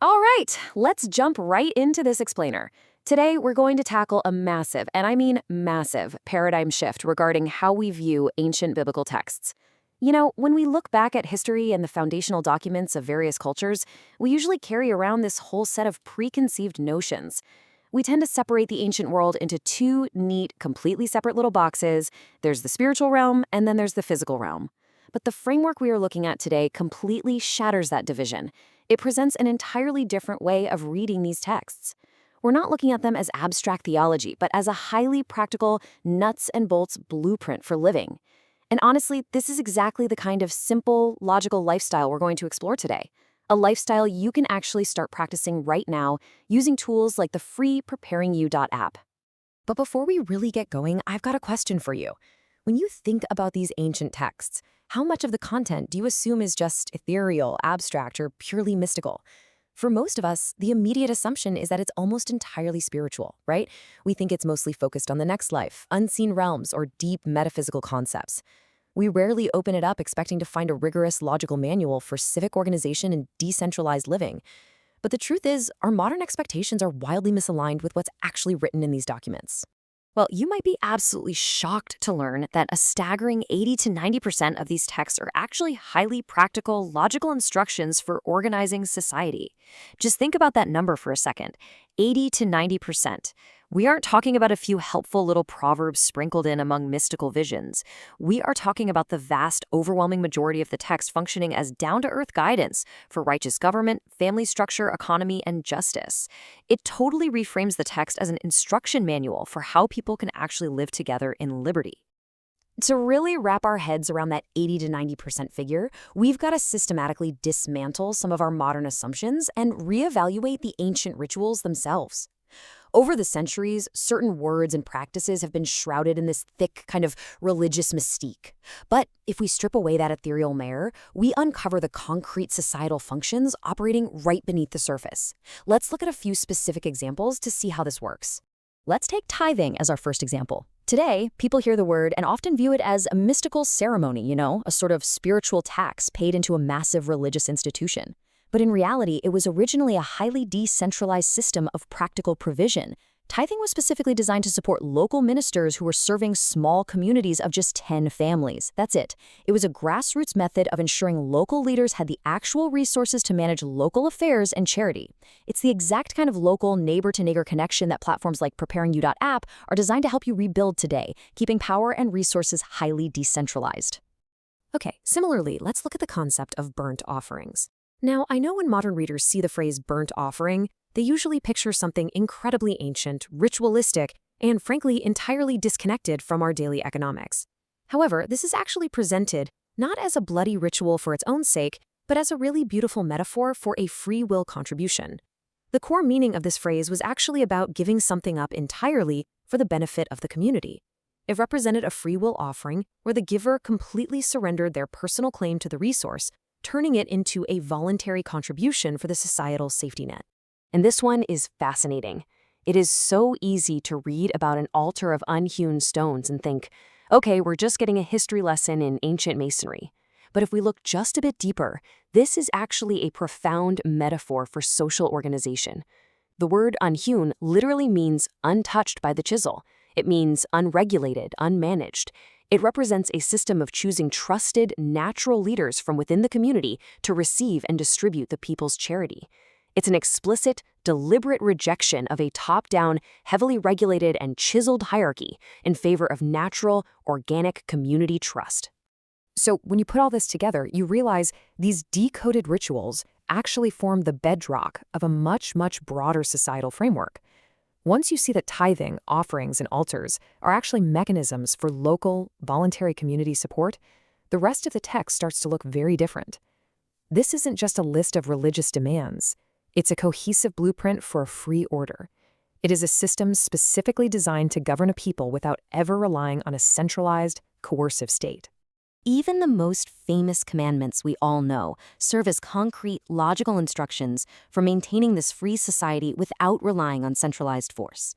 All right, let's jump right into this explainer. Today, we're going to tackle a massive, and I mean massive, paradigm shift regarding how we view ancient biblical texts. You know, when we look back at history and the foundational documents of various cultures, we usually carry around this whole set of preconceived notions. We tend to separate the ancient world into two neat, completely separate little boxes. There's the spiritual realm, and then there's the physical realm. But the framework we are looking at today completely shatters that division. It presents an entirely different way of reading these texts. We're not looking at them as abstract theology, but as a highly practical, nuts and bolts blueprint for living. And honestly, this is exactly the kind of simple, logical lifestyle we're going to explore today. A lifestyle you can actually start practicing right now using tools like the free preparingyou.app. But before we really get going, I've got a question for you. When you think about these ancient texts, how much of the content do you assume is just ethereal, abstract, or purely mystical? For most of us, the immediate assumption is that it's almost entirely spiritual, right? We think it's mostly focused on the next life, unseen realms, or deep metaphysical concepts. We rarely open it up expecting to find a rigorous logical manual for civic organization and decentralized living. But the truth is, our modern expectations are wildly misaligned with what's actually written in these documents. Well, you might be absolutely shocked to learn that a staggering 80 to 90% of these texts are actually highly practical, logical instructions for organizing society. Just think about that number for a second, 80 to 90%. We aren't talking about a few helpful little proverbs sprinkled in among mystical visions. We are talking about the vast, overwhelming majority of the text functioning as down-to-earth guidance for righteous government, family structure, economy, and justice. It totally reframes the text as an instruction manual for how people can actually live together in liberty. To really wrap our heads around that 80 to 90% figure, we've got to systematically dismantle some of our modern assumptions and reevaluate the ancient rituals themselves. Over the centuries, certain words and practices have been shrouded in this thick kind of religious mystique. But if we strip away that ethereal mare, we uncover the concrete societal functions operating right beneath the surface. Let's look at a few specific examples to see how this works. Let's take tithing as our first example. Today, people hear the word and often view it as a mystical ceremony, a sort of spiritual tax paid into a massive religious institution. But in reality, it was originally a highly decentralized system of practical provision. Tithing was specifically designed to support local ministers who were serving small communities of just 10 families. That's it. It was a grassroots method of ensuring local leaders had the actual resources to manage local affairs and charity. It's the exact kind of local neighbor-to-neighbor connection that platforms like preparingyou.app are designed to help you rebuild today, keeping power and resources highly decentralized. Okay, similarly, let's look at the concept of burnt offerings. Now, I know when modern readers see the phrase burnt offering, they usually picture something incredibly ancient, ritualistic, and frankly entirely disconnected from our daily economics. However, this is actually presented not as a bloody ritual for its own sake, but as a really beautiful metaphor for a free will contribution. The core meaning of this phrase was actually about giving something up entirely for the benefit of the community. It represented a free will offering where the giver completely surrendered their personal claim to the resource, turning it into a voluntary contribution for the societal safety net. And this one is fascinating. It is so easy to read about an altar of unhewn stones and think, okay, we're just getting a history lesson in ancient masonry. But if we look just a bit deeper, this is actually a profound metaphor for social organization. The word unhewn literally means untouched by the chisel. It means unregulated, unmanaged. It represents a system of choosing trusted, natural leaders from within the community to receive and distribute the people's charity. It's an explicit, deliberate rejection of a top-down, heavily regulated and chiseled hierarchy in favor of natural, organic community trust. So when you put all this together, you realize these decoded rituals actually form the bedrock of a much, much broader societal framework. Once you see that tithing, offerings, and altars are actually mechanisms for local, voluntary community support, the rest of the text starts to look very different. This isn't just a list of religious demands. It's a cohesive blueprint for a free order. It is a system specifically designed to govern a people without ever relying on a centralized, coercive state. Even the most famous commandments we all know serve as concrete, logical instructions for maintaining this free society without relying on centralized force.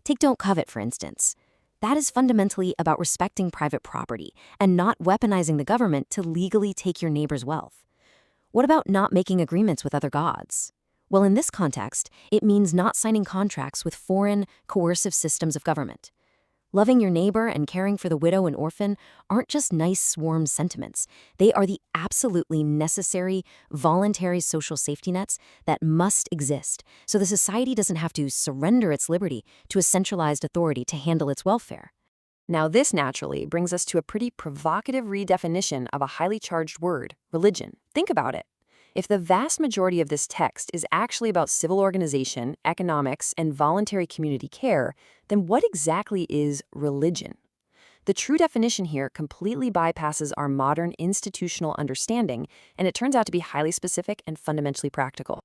Take don't covet, for instance. That is fundamentally about respecting private property and not weaponizing the government to legally take your neighbor's wealth. What about not making agreements with other gods? Well, in this context, it means not signing contracts with foreign, coercive systems of government. Loving your neighbor and caring for the widow and orphan aren't just nice, warm sentiments. They are the absolutely necessary, voluntary social safety nets that must exist so the society doesn't have to surrender its liberty to a centralized authority to handle its welfare. Now, this naturally brings us to a pretty provocative redefinition of a highly charged word, religion. Think about it. If the vast majority of this text is actually about civil organization, economics, and voluntary community care, then what exactly is religion? The true definition here completely bypasses our modern institutional understanding, and it turns out to be highly specific and fundamentally practical.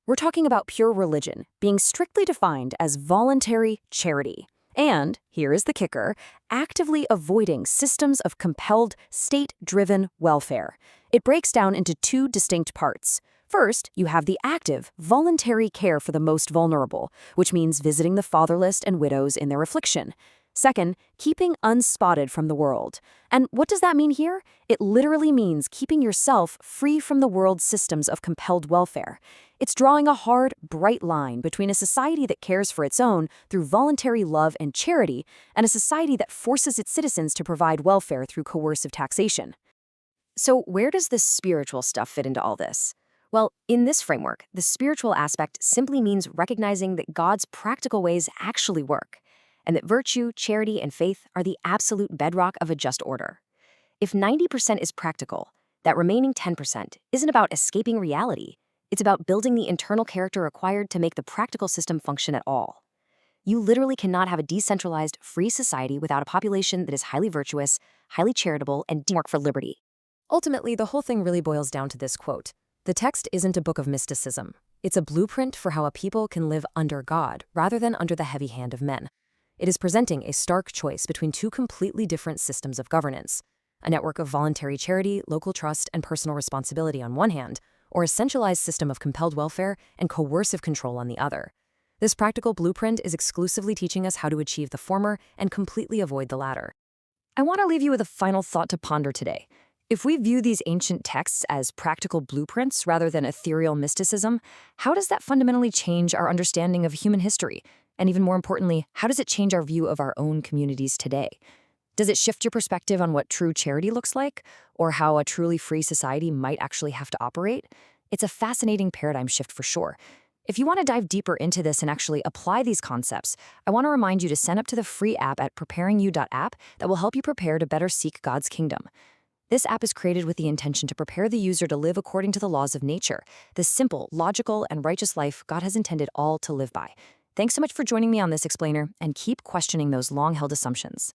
We're talking about pure religion, being strictly defined as voluntary charity. And, here is the kicker, actively avoiding systems of compelled, state-driven welfare. It breaks down into two distinct parts. First, you have the active, voluntary care for the most vulnerable, which means visiting the fatherless and widows in their affliction. Second, keeping unspotted from the world. And what does that mean here? It literally means keeping yourself free from the world's systems of compelled welfare. It's drawing a hard, bright line between a society that cares for its own through voluntary love and charity and a society that forces its citizens to provide welfare through coercive taxation. So where does this spiritual stuff fit into all this? Well, in this framework, the spiritual aspect simply means recognizing that God's practical ways actually work, and that virtue, charity, and faith are the absolute bedrock of a just order. If 90% is practical, that remaining 10% isn't about escaping reality. It's about building the internal character required to make the practical system function at all. You literally cannot have a decentralized, free society without a population that is highly virtuous, highly charitable, and work for liberty. Ultimately, the whole thing really boils down to this quote. The text isn't a book of mysticism. It's a blueprint for how a people can live under God rather than under the heavy hand of men. It is presenting a stark choice between two completely different systems of governance, a network of voluntary charity, local trust, and personal responsibility on one hand, or a centralized system of compelled welfare and coercive control on the other. This practical blueprint is exclusively teaching us how to achieve the former and completely avoid the latter. I want to leave you with a final thought to ponder today. If we view these ancient texts as practical blueprints rather than ethereal mysticism, how does that fundamentally change our understanding of human history? And even more importantly, how does it change our view of our own communities today? Does it shift your perspective on what true charity looks like, or how a truly free society might actually have to operate? It's a fascinating paradigm shift for sure. If you want to dive deeper into this and actually apply these concepts, I want to remind you to sign up to the free app at preparingyou.app that will help you prepare to better seek God's kingdom. This app is created with the intention to prepare the user to live according to the laws of nature, the simple, logical, and righteous life God has intended all to live by. Thanks so much for joining me on this explainer, and keep questioning those long-held assumptions.